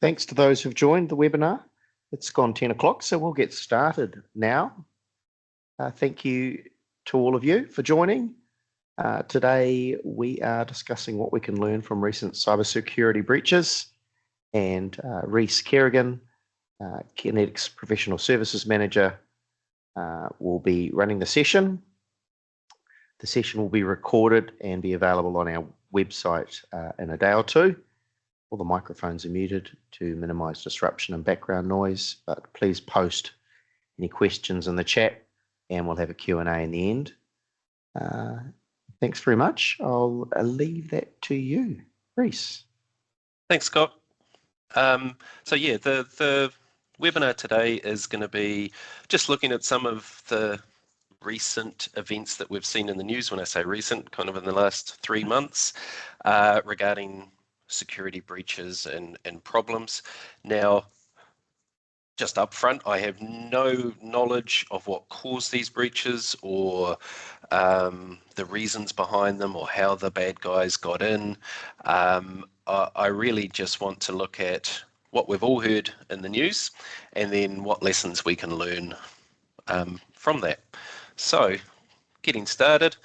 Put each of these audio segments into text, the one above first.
Thanks to those who've joined the webinar. It's gone 10 o'clock, so we'll get started now. Thank you to all of you for joining. Today, we are discussing what we can learn from recent cybersecurity breaches, and Rhys Kerrigan, Kinetics Professional Services Manager, will be running the session. The session will be recorded and be available on our website in a day or two. All the microphones are muted to minimise disruption and background noise, but please post any questions in the chat and we'll have a Q&A in the end. Thanks very much. I'll leave that to you, Rhys. Thanks, Scott. So yeah, the webinar today is going to be just looking at some of the recent events that we've seen in the news. When I say recent, kind of in the last 3 months, regarding security breaches and problems. Now, just up front, I have no knowledge of what caused these breaches or the reasons behind them or how the bad guys got in. I really just want to look at what we've all heard in the news and then what lessons we can learn from that. So, getting started,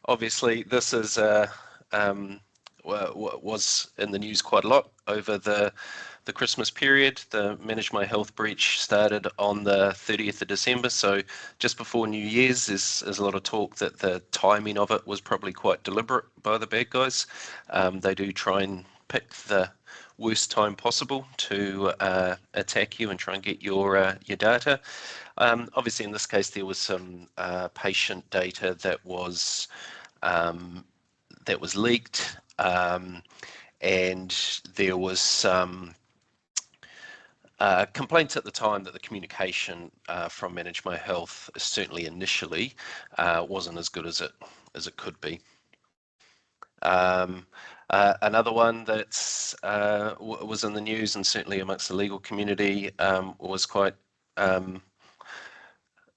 obviously this is was in the news quite a lot over the Christmas period. The Manage My Health breach started on the 30th of December, so just before New Year's. There's a lot of talk that the timing of it was probably quite deliberate by the bad guys. They do try and pick the worst time possible to attack you and try and get your data. Obviously, in this case, there was some patient data that was leaked, and there was some complaints at the time that the communication from Manage My Health, certainly initially, wasn't as good as it could be. Another one that was in the news and certainly amongst the legal community was quite.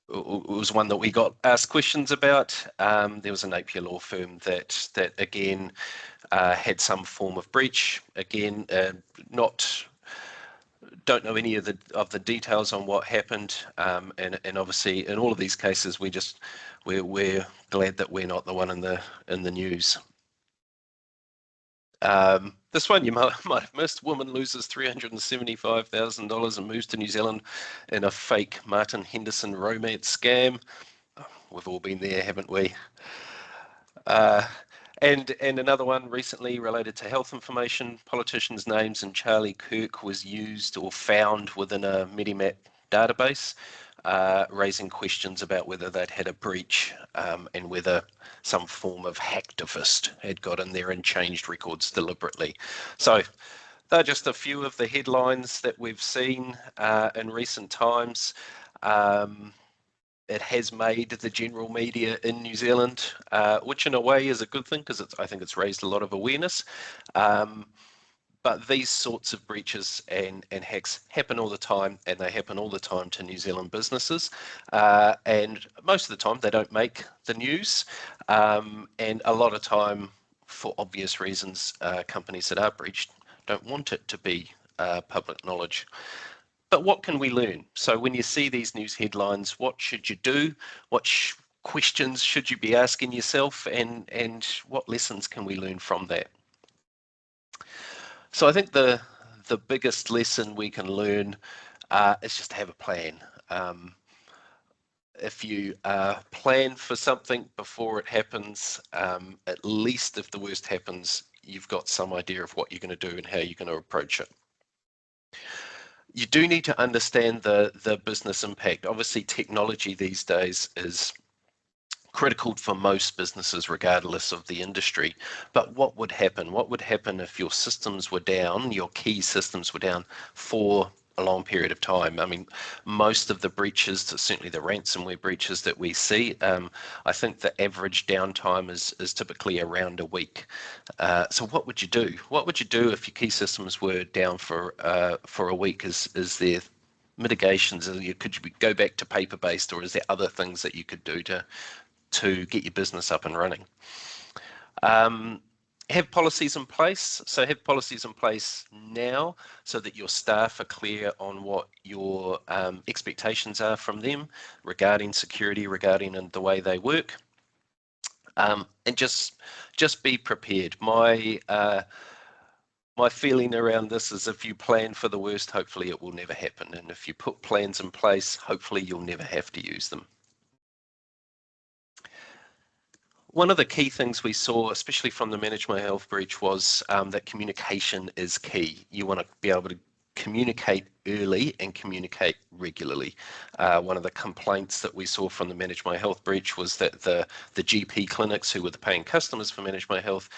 It was one that we got asked questions about. There was a Napier law firm that again had some form of breach. Again, don't know any of the details on what happened, and obviously in all of these cases we're glad that we're not the one in the news. This one you might have missed. Woman loses $375,000 and moves to New Zealand in a fake Martin Henderson romance scam. We've all been there, haven't we? And another one recently related to health information. Politicians' names and Charlie Kirk was used or found within a Medimap database, raising questions about whether they'd had a breach and whether some form of hacktivist had got in there and changed records deliberately. So they're just a few of the headlines that we've seen in recent times. It has made the general media in New Zealand, which in a way is a good thing because I think it's raised a lot of awareness. But these sorts of breaches and hacks happen all the time, and they happen all the time to New Zealand businesses. And most of the time they don't make the news. And a lot of time, for obvious reasons, companies that are breached don't want it to be public knowledge. But what can we learn? So when you see these news headlines, what should you do? What questions should you be asking yourself? And what lessons can we learn from that? So I think the biggest lesson we can learn is just to have a plan. If you plan for something before it happens, at least if the worst happens, you've got some idea of what you're going to do and how you're going to approach it. You do need to understand the business impact. Obviously, technology these days is critical for most businesses regardless of the industry. But what would happen? What would happen if your systems were down, your key systems were down for a long period of time? I mean, most of the breaches, certainly the ransomware breaches that we see, I think the average downtime is typically around a week. So what would you do? What would you do if your key systems were down for a week? Is there mitigations? Could you go back to paper-based, or is there other things that you could do to get your business up and running? Have policies in place. So have policies in place now so that your staff are clear on what your expectations are from them regarding security, regarding the way they work. And just be prepared. My feeling around this is if you plan for the worst, hopefully it will never happen. And if you put plans in place, hopefully you'll never have to use them. One of the key things we saw, especially from the Manage My Health breach, was that communication is key. You want to be able to communicate early and communicate regularly. One of the complaints that we saw from the Manage My Health breach was that the GP clinics, who were the paying customers for Manage My Health,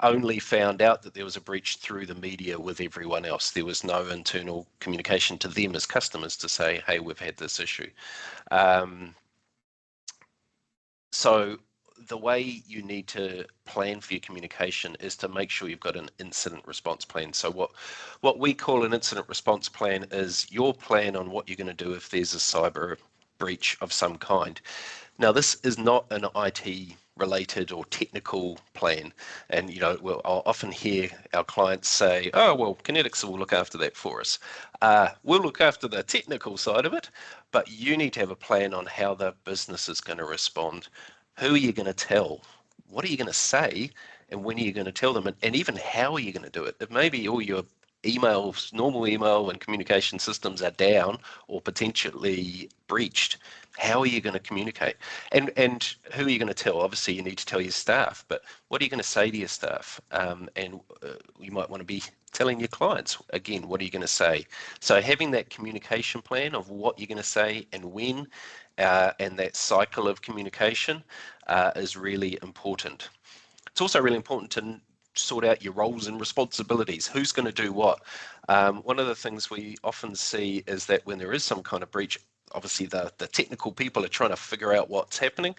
only found out that there was a breach through the media with everyone else. There was no internal communication to them as customers to say, hey, we've had this issue. So the way you need to plan for your communication is to make sure you've got an incident response plan. So what we call an incident response plan is your plan on what you're going to do if there's a cyber breach of some kind. Now, this is not an IT related or technical plan. And, I'll often hear our clients say, oh, well, Kinetics will look after that for us. We'll look after the technical side of it, but you need to have a plan on how the business is going to respond. Who are you going to tell? What are you going to say? And when are you going to tell them? And even how are you going to do it? If maybe all your emails, normal email and communication systems are down or potentially breached, how are you going to communicate? And who are you going to tell? Obviously, you need to tell your staff, but what are you going to say to your staff? And you might want to be telling your clients, again, what are you going to say? So having that communication plan of what you're going to say and when, and that cycle of communication is really important. It's also really important to sort out your roles and responsibilities. Who's going to do what? One of the things we often see is that when there is some kind of breach, obviously the technical people are trying to figure out what's happening,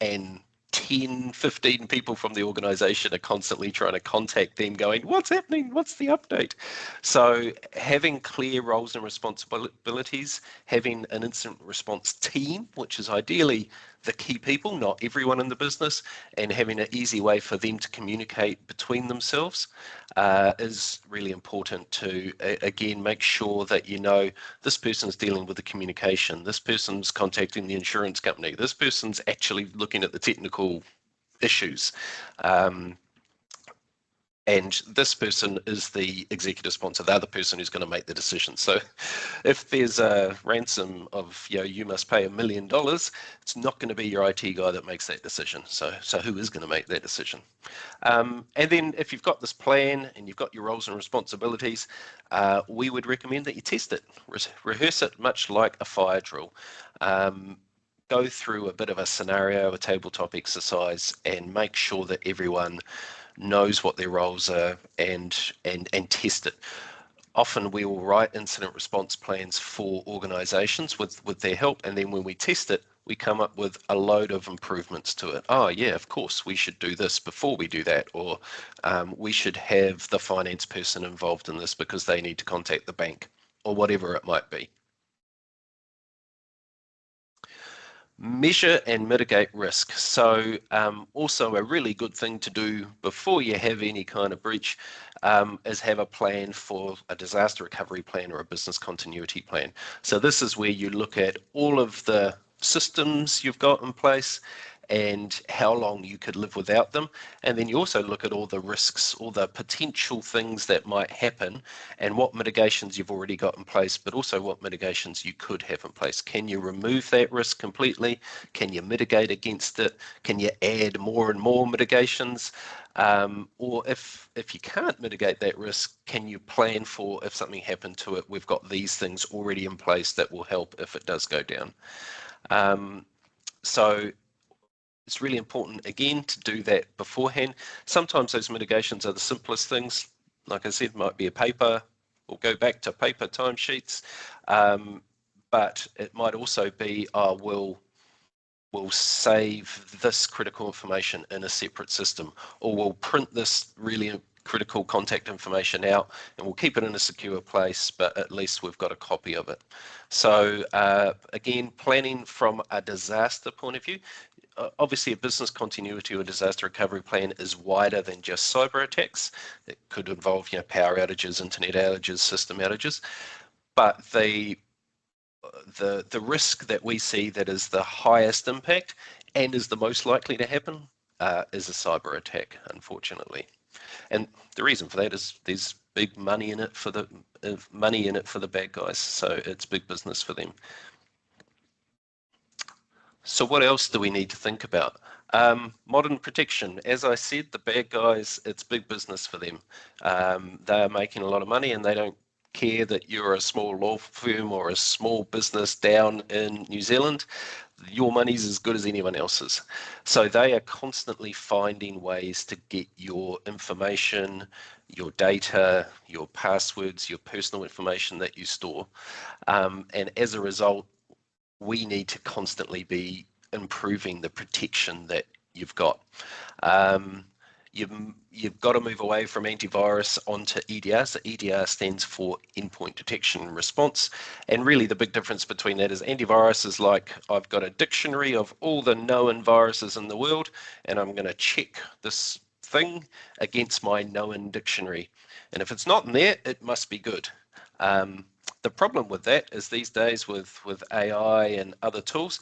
and 10, 15 people from the organization are constantly trying to contact them going, what's happening? What's the update? So having clear roles and responsibilities, having an incident response team, which is ideally the key people, not everyone in the business, and having an easy way for them to communicate between themselves is really important to, again, make sure that this person's dealing with the communication, this person's contacting the insurance company, this person's actually looking at the technical issues. And this person is the executive sponsor, the other person who's going to make the decision. So if there's a ransom of, you must pay $1 million, it's not going to be your IT guy that makes that decision. So who is going to make that decision? And then if you've got this plan and you've got your roles and responsibilities, we would recommend that you test it, rehearse it much like a fire drill. Go through a bit of a scenario, a tabletop exercise, and make sure that everyone knows what their roles are and test it. Often we will write incident response plans for organizations with their help, and then when we test it, we come up with a load of improvements to it. Oh yeah, of course, we should do this before we do that, or we should have the finance person involved in this because they need to contact the bank, or whatever it might be. Measure and mitigate risk. So also a really good thing to do before you have any kind of breach is have a plan for a disaster recovery plan or a business continuity plan. So this is where you look at all of the systems you've got in place and how long you could live without them. And then you also look at all the risks, all the potential things that might happen and what mitigations you've already got in place, but also what mitigations you could have in place. Can you remove that risk completely? Can you mitigate against it? Can you add more and more mitigations? Or if you can't mitigate that risk, can you plan for if something happened to it? We've got these things already in place that will help if it does go down. So it's really important, again, to do that beforehand. Sometimes those mitigations are the simplest things. Like I said, might be a paper, or go back to paper timesheets. But it might also be, we'll save this critical information in a separate system, or we'll print this really critical contact information out and we'll keep it in a secure place, but at least we've got a copy of it. So again, planning from a disaster point of view, obviously a business continuity or disaster recovery plan is wider than just cyber attacks. It could involve, power outages, internet outages, system outages, but the risk that we see that is the highest impact and is the most likely to happen is a cyber attack, unfortunately. And the reason for that is there's big money in it for the bad guys, so it's big business for them. So what else do we need to think about? Modern protection. As I said, the bad guys, it's big business for them. They are making a lot of money and they don't care that you're a small law firm or a small business down in New Zealand. Your money's as good as anyone else's. So they are constantly finding ways to get your information, your data, your passwords, your personal information that you store. And as a result, we need to constantly be improving the protection that you've got. You've got to move away from antivirus onto EDR. So EDR stands for endpoint detection and response. And really the big difference between that is antivirus is like, I've got a dictionary of all the known viruses in the world, and I'm going to check this thing against my known dictionary. And if it's not in there, it must be good. The problem with that is these days with AI and other tools,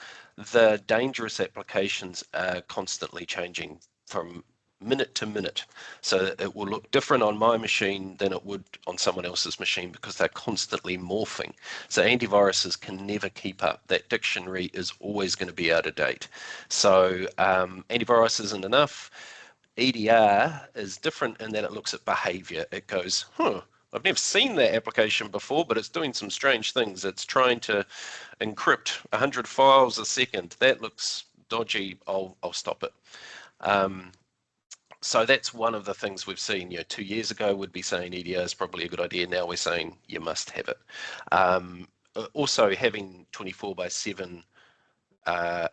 the dangerous applications are constantly changing from minute to minute. So it will look different on my machine than it would on someone else's machine because they're constantly morphing. So antiviruses can never keep up. That dictionary is always going to be out of date. So antivirus isn't enough. EDR is different in that it looks at behavior. It goes, I've never seen that application before, but it's doing some strange things. It's trying to encrypt 100 files a second. That looks dodgy. I'll stop it. So that's one of the things we've seen. 2 years ago, we'd be saying EDR is probably a good idea. Now we're saying you must have it. Also, having 24/7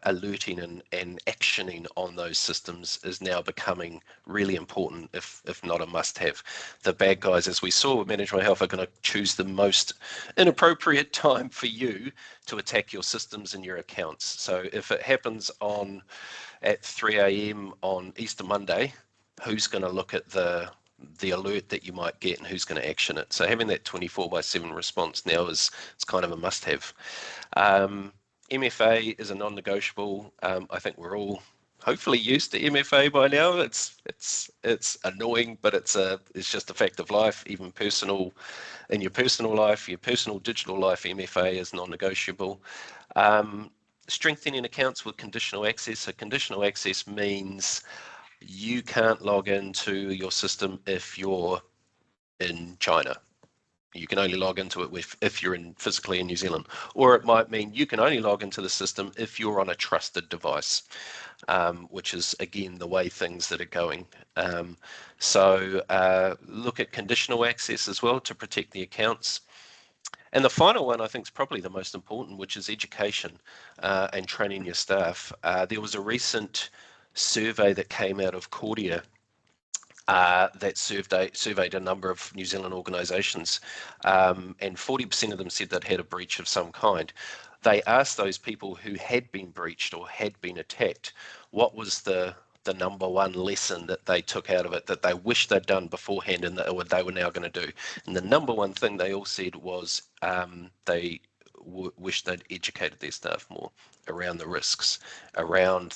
alerting and actioning on those systems is now becoming really important, if not a must-have. The bad guys, as we saw with Manage My Health, are going to choose the most inappropriate time for you to attack your systems and your accounts. So if it happens at 3 a.m. on Easter Monday, who's going to look at the alert that you might get and who's going to action it? So having that 24/7 response now is kind of a must-have. MFA is a non-negotiable. I think we're all hopefully used to MFA by now. It's annoying, but it's just a fact of life. Even in your personal life, your personal digital life, MFA is non-negotiable. Strengthening accounts with conditional access. So conditional access means you can't log into your system if you're in China. You can only log into it if you're physically in New Zealand. Or it might mean you can only log into the system if you're on a trusted device, which is, again, the way things that are going. So look at conditional access as well to protect the accounts. And the final one, I think, is probably the most important, which is education and training your staff. There was a recent survey that came out of Cordia that surveyed a number of New Zealand organisations, and 40% of them said they'd had a breach of some kind. They asked those people who had been breached or had been attacked, what was the number one lesson that they took out of it that they wished they'd done beforehand and that they were now going to do. And the number one thing they all said was they wish they'd educated their staff more around the risks, around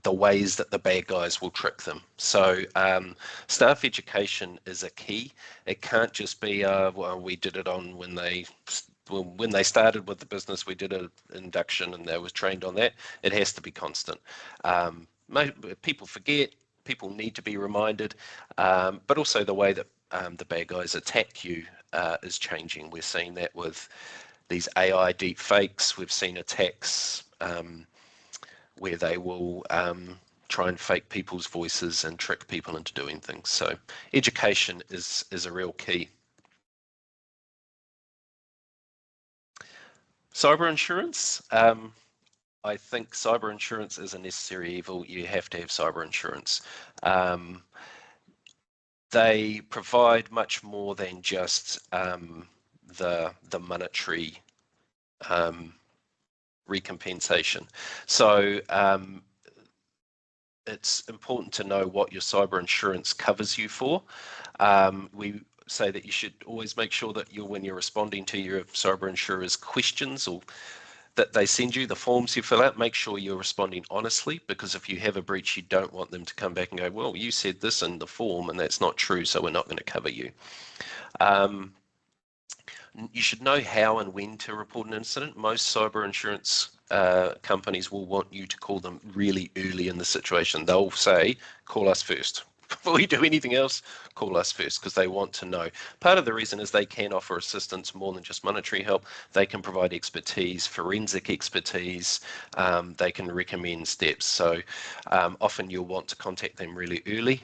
the ways that the bad guys will trick them. So staff education is a key. It can't just be, well, we did it on when they started with the business, we did an induction and they were trained on that. It has to be constant. People forget, people need to be reminded, but also the way that the bad guys attack you is changing. We're seeing that with these AI deep fakes. We've seen attacks where they will try and fake people's voices and trick people into doing things. So education is a real key. Cyber insurance. I think cyber insurance is a necessary evil. You have to have cyber insurance. They provide much more than just the monetary recompensation. So it's important to know what your cyber insurance covers you for. We say that you should always make sure that when you're responding to your cyber insurer's questions or that they send you, the forms you fill out, make sure you're responding honestly, because if you have a breach, you don't want them to come back and go, well, you said this in the form and that's not true, so we're not going to cover you. You should know how and when to report an incident. Most cyber insurance companies will want you to call them really early in the situation. They'll say, call us first. Before you do anything else, call us first, because they want to know. Part of the reason is they can offer assistance more than just monetary help. They can provide expertise, forensic expertise. They can recommend steps. So often you'll want to contact them really early.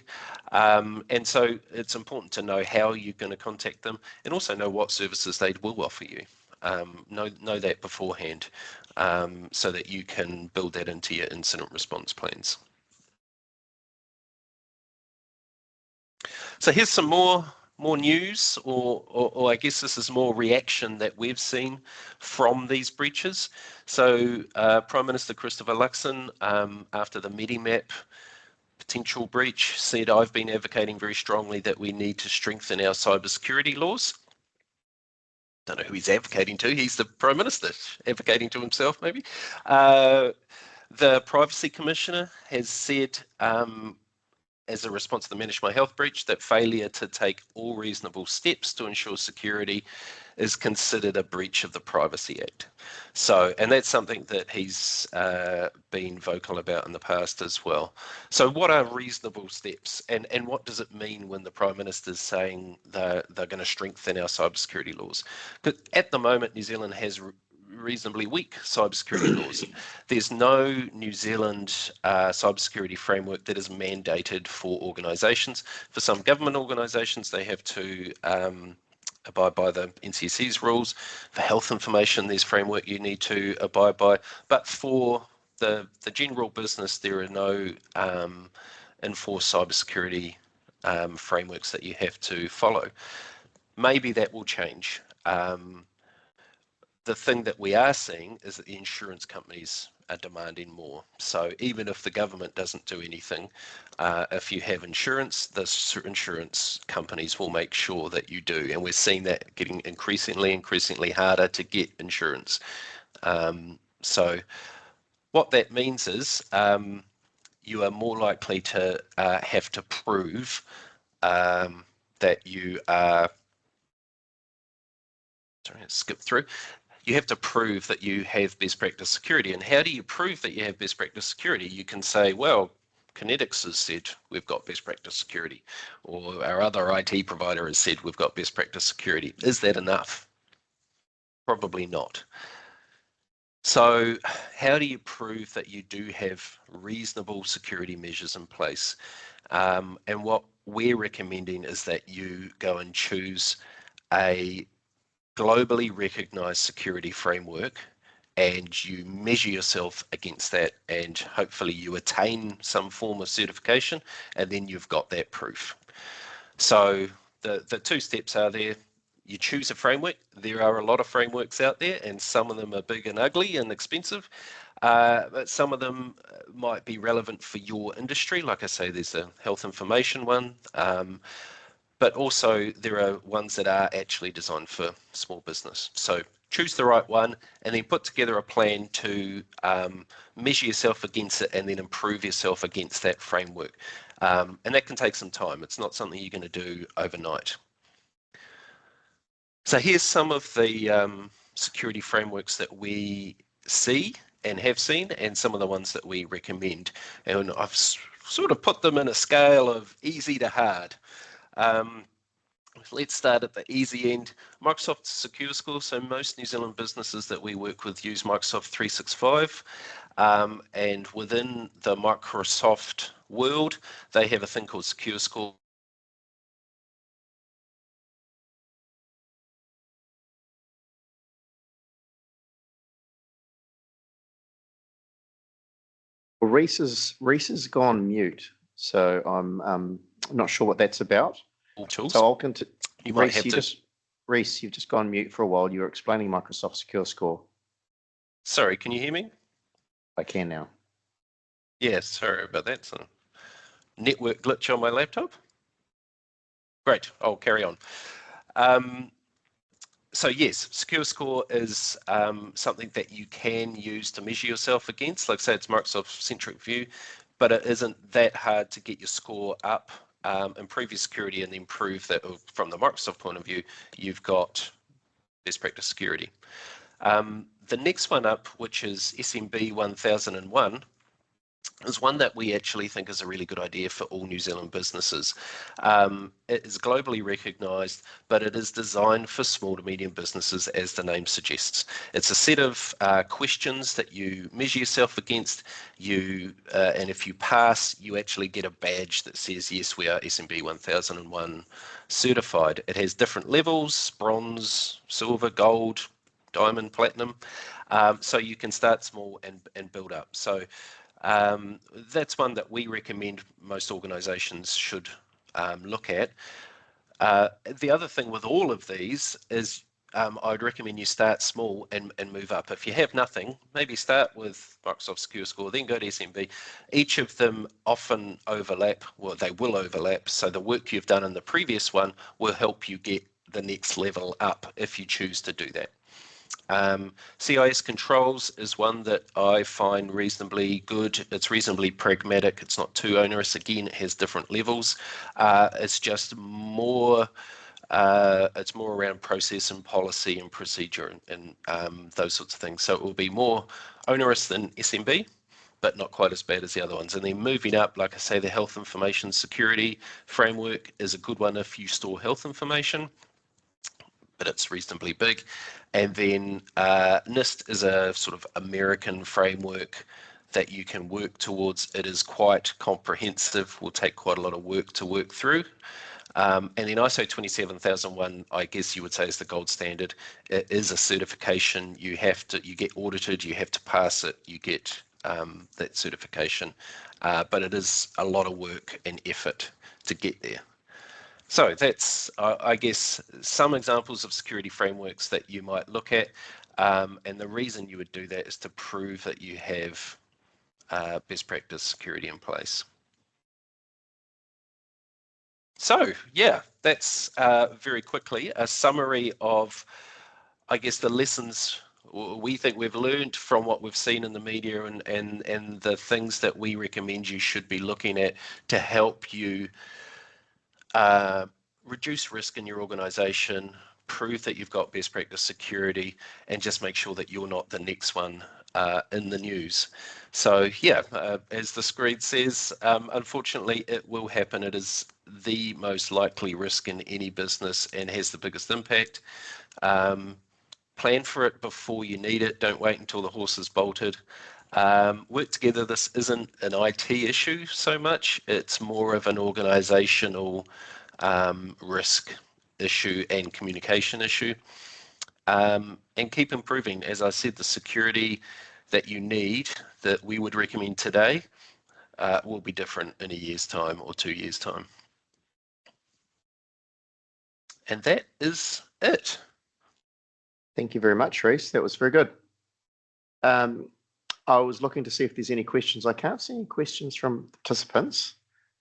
And so it's important to know how you're going to contact them and also know what services they will offer you. Know that beforehand so that you can build that into your incident response plans. So here's some more news, or I guess this is more reaction that we've seen from these breaches. So Prime Minister Christopher Luxon, after the Medimap potential breach, said, I've been advocating very strongly that we need to strengthen our cybersecurity laws. Don't know who he's advocating to. He's the Prime Minister, advocating to himself maybe. The Privacy Commissioner has said, as a response to the Manage My Health breach, that failure to take all reasonable steps to ensure security is considered a breach of the Privacy Act. So, and that's something that he's been vocal about in the past as well. So what are reasonable steps, and what does it mean when the Prime Minister's saying they're going to strengthen our cybersecurity laws? But at the moment, New Zealand has reasonably weak cybersecurity laws. There's no New Zealand cybersecurity framework that is mandated for organisations. For some government organisations, they have to abide by the NCSC's rules. For health information, there's framework you need to abide by. But for the general business, there are no enforced cybersecurity frameworks that you have to follow. Maybe that will change. The thing that we are seeing is that the insurance companies are demanding more. So even if the government doesn't do anything, if you have insurance, the insurance companies will make sure that you do. And we're seeing that getting increasingly harder to get insurance. So what that means is you are more likely to have to prove that you are, sorry, skip through. You have to prove that you have best practice security. And how do you prove that you have best practice security? You can say, well, Kinetics has said we've got best practice security, or our other IT provider has said we've got best practice security. Is that enough? Probably not. So how do you prove that you do have reasonable security measures in place? And what we're recommending is that you go and choose a globally recognized security framework and you measure yourself against that, and hopefully you attain some form of certification, and then you've got that proof. So the two steps are there. You choose a framework. There are a lot of frameworks out there, and some of them are big and ugly and expensive, but some of them might be relevant for your industry. Like I say, there's a health information one, but also there are ones that are actually designed for small business. So choose the right one and then put together a plan to measure yourself against it and then improve yourself against that framework. And that can take some time. It's not something you're going to do overnight. So here's some of the security frameworks that we see and have seen, and some of the ones that we recommend. And I've sort of put them in a scale of easy to hard. Let's start at the easy end. Microsoft Secure Score. So most New Zealand businesses that we work with use Microsoft 365. And within the Microsoft world, they have a thing called Secure Score. Well, Reese has gone mute, so I'm not sure what that's about. Tools. So I'll continue. You might have to. Reese, you've just gone mute for a while. You were explaining Microsoft Secure Score. Sorry, can you hear me? I can now. Yeah, sorry about that. It's a network glitch on my laptop. Great, I'll carry on. So yes, secure score is something that you can use to measure yourself against. Like I say, it's Microsoft centric view, but it isn't that hard to get your score up, improve your security, and then prove that from the Microsoft point of view, you've got best practice security. The next one up, which is SMB 1001, is one that we actually think is a really good idea for all New Zealand businesses. It is globally recognised, but it is designed for small to medium businesses, as the name suggests. It's a set of questions that you measure yourself against. And if you pass, you actually get a badge that says, yes, we are SMB 1001 certified. It has different levels: bronze, silver, gold, diamond, platinum. So you can start small and build up. So that's one that we recommend most organisations should look at. The other thing with all of these is I'd recommend you start small and move up. If you have nothing, maybe start with Microsoft Secure Score, then go to SMB. Each of them often overlap, well, they will overlap. So the work you've done in the previous one will help you get the next level up if you choose to do that. CIS controls is one that I find reasonably good. It's reasonably pragmatic. It's not too onerous. Again, it has different levels. It's just more. It's more around process and policy and procedure and those sorts of things. So it will be more onerous than SMB, but not quite as bad as the other ones. And then moving up, like I say, the health information security framework is a good one if you store health information, but it's reasonably big. And then NIST is a sort of American framework that you can work towards. It is quite comprehensive, will take quite a lot of work to work through. And then ISO 27001, I guess you would say, is the gold standard. It is a certification. You get audited, you have to pass it, you get that certification. But it is a lot of work and effort to get there. So that's, I guess, some examples of security frameworks that you might look at. And the reason you would do that is to prove that you have best practice security in place. So yeah, that's very quickly a summary of, I guess, the lessons we think we've learned from what we've seen in the media and the things that we recommend you should be looking at to help you reduce risk in your organization, prove that you've got best practice security, and just make sure that you're not the next one in the news. So yeah, as the screen says, unfortunately it will happen. It is the most likely risk in any business and has the biggest impact. Plan for it before you need it. Don't wait until the horse is bolted. Work together. This isn't an IT issue so much. It's more of an organizational risk issue and communication issue. And keep improving. As I said, the security that you need, that we would recommend today, will be different in a year's time or 2 years' time. And that is it. Thank you very much, Reese. That was very good. I was looking to see if there's any questions. I can't see any questions from participants,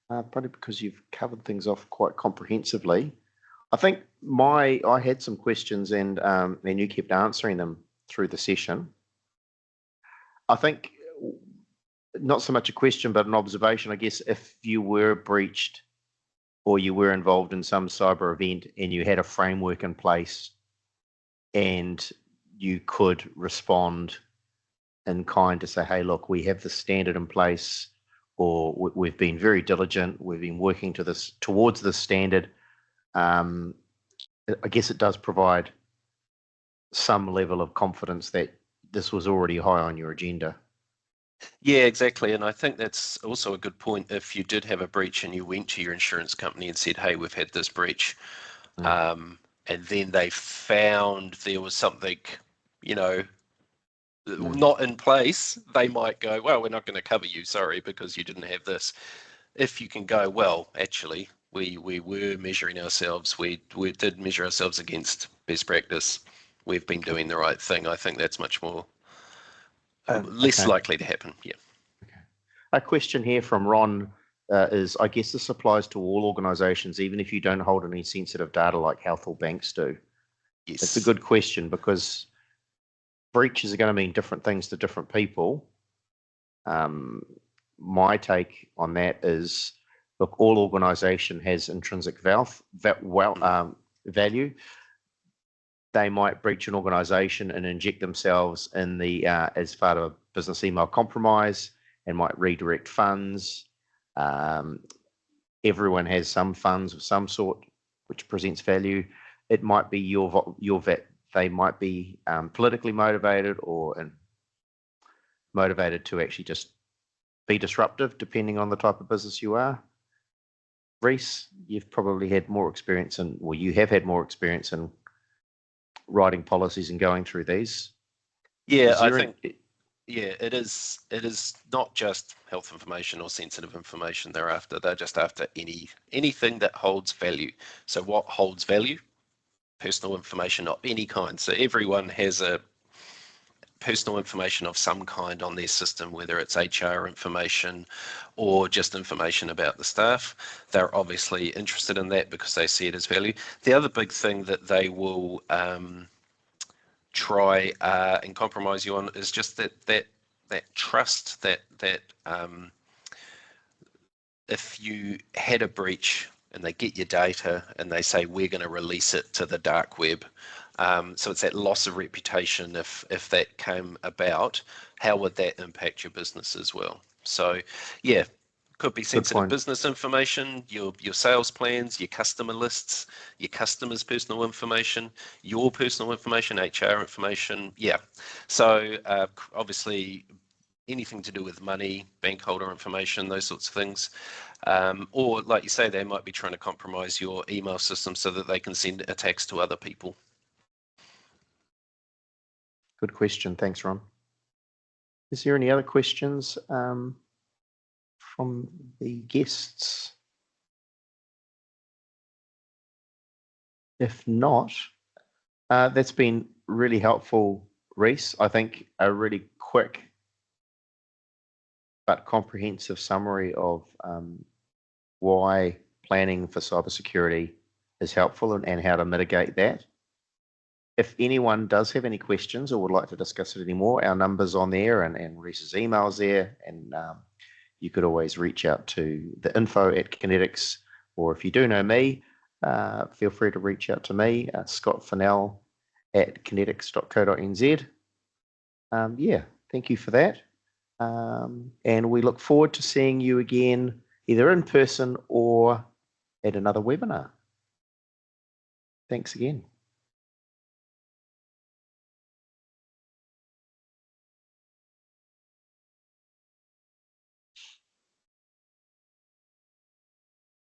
probably because you've covered things off quite comprehensively. I think I had some questions and you kept answering them through the session. I think not so much a question, but an observation, I guess. If you were breached or you were involved in some cyber event and you had a framework in place and you could respond in kind to say, hey, look, we have the standard in place, or we've been very diligent, we've been working towards this standard. I guess it does provide some level of confidence that this was already high on your agenda. Yeah, exactly. And I think that's also a good point. If you did have a breach and you went to your insurance company and said, hey, we've had this breach, and then they found there was something, not in place, they might go, well, we're not going to cover you, sorry, because you didn't have this. If you can go, well, actually, we were measuring ourselves, we did measure ourselves against best practice, we've been doing the right thing, I think that's much more less Okay. likely to happen. Yeah. A question here from Ron is, I guess this applies to all organisations, even if you don't hold any sensitive data like health or banks do. Yes. It's a good question because breaches are going to mean different things to different people. My take on that is, look, all organisation has intrinsic value. They might breach an organisation and inject themselves in the as part of a business email compromise and might redirect funds. Everyone has some funds of some sort which presents value. It might be they might be politically motivated or motivated to actually just be disruptive, depending on the type of business you are. Reese, you've probably had more experience you have had more experience in writing policies and going through these. Yeah, I think it is not just health information or sensitive information they're after. They're just after anything that holds value. So what holds value? Personal information of any kind. So everyone has a personal information of some kind on their system, whether it's HR information or just information about the staff. They're obviously interested in that because they see it as value. The other big thing that they will try and compromise you on is just that trust that if you had a breach and they get your data and they say we're going to release it to the dark web, so it's that loss of reputation. If that came about, how would that impact your business as well? So yeah, could be sensitive business information, your sales plans, your customer lists, your customers' personal information, your personal information, HR information. Yeah. So obviously anything to do with money, bank holder information, those sorts of things. Or like you say, they might be trying to compromise your email system so that they can send attacks to other people. Good question. Thanks, Ron. Is there any other questions from the guests? If not, that's been really helpful, Reese. I think a really quick but comprehensive summary of why planning for cybersecurity is helpful and how to mitigate that. If anyone does have any questions or would like to discuss it anymore, our number's on there and Reese's email's there, and you could always reach out to the info@Kinetics, or if you do know me, feel free to reach out to me, Scott Fennell at kinetics.co.nz. Yeah, thank you for that. And we look forward to seeing you again, either in person or at another webinar. Thanks again.